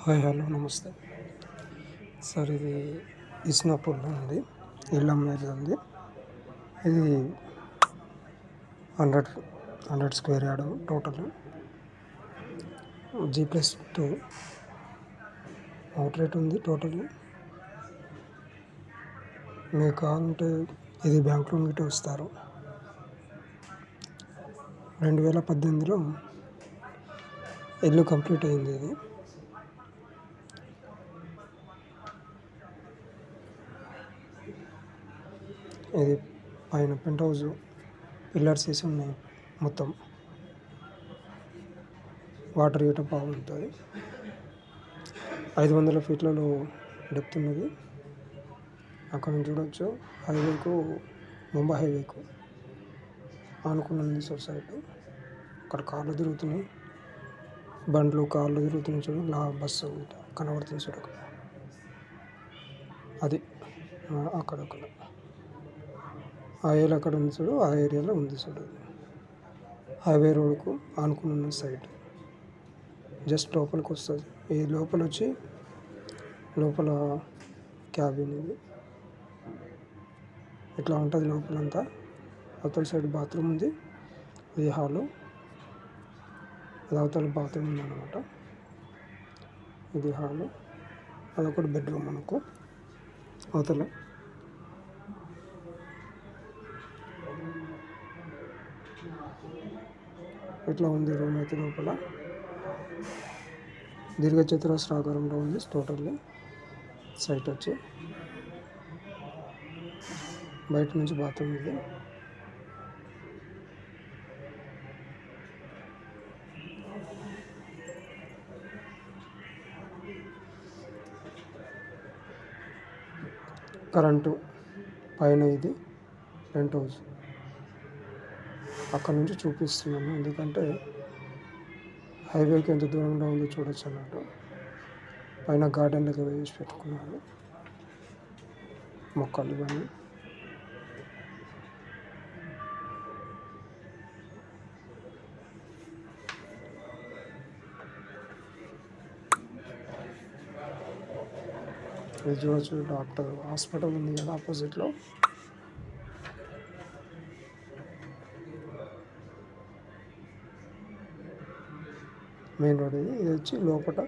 Hi hello నమస్తే sir. ఇది ఇస్నాపూర్లో ఉంది, ఇల్లు అమ్మేది ఉంది. ఇది 100 square yard total, G+2 out rate ఉంది టోటల్. మీకు కావాలంటే ఇది బ్యాంక్ లోన్ గిట్ట ఇస్తారు. 2018లో ఇల్లు కంప్లీట్ అయింది. ఇది పైన పెంట్ హౌస్, పిల్లర్స్ వేసి ఉన్నాయి. మొత్తం వాటర్ గిట్ట బాగుంటుంది. 500 ఫీట్లలో డెప్త్ ఉన్నది. అక్కడ నుంచి చూడవచ్చు హైవేకు, ముంబై హైవేకు ఆనుకున్నది సొసైటీ. అక్కడ కార్లు తిరుగుతున్నాయి, బండ్లు కార్లు తిరుగుతున్నాయి. చూడు బస్సు కనబడుతుంది చూడు, అది అక్కడక్కడ ఆ ఏరియా అక్కడ ఉంది చూడు, ఆ ఏరియాలో ఉంది చూడు. హైవే రోడ్కు ఆనుకున్న సైట్ జస్ట్ లోపలికి వస్తుంది. ఈ లోపల వచ్చి లోపల క్యాబిన్ ఇది ఇట్లా ఉంటుంది లోపలంతా. అవతల సైడ్ బాత్రూమ్ ఉంది, ఇది హాలు. అది అవతల బాత్రూమ్ ఉంది అన్నమాట. ఇది హాలు, అదొకటి బెడ్రూమ్ మనకు అవతల. ఇట్లా ఉంది రూమ్ అయితే. లోపల దీర్ఘచతురస్రాకారంలో ఉంది టోటల్లీ. సైట్ వచ్చి బయట నుంచి బాత్రూమ్ ఇది. కరెంటు పైన ఇది పెంట్ హౌస్. అక్కడ నుంచి చూపిస్తున్నాను ఎందుకంటే హైవేకి ఎంత దూరంలో ఉందో చూడొచ్చు అన్నట్టు. పైన గార్డెన్ దగ్గర వేసి పెట్టుకున్నారు మొక్కలు ఇవన్నీ. ఇది చూడొచ్చు, డాక్టర్ హాస్పిటల్ ఉంది కదా ఆపోజిట్లో. మెయిన్ రోడ్ ఇది. ఇది వచ్చి లోపల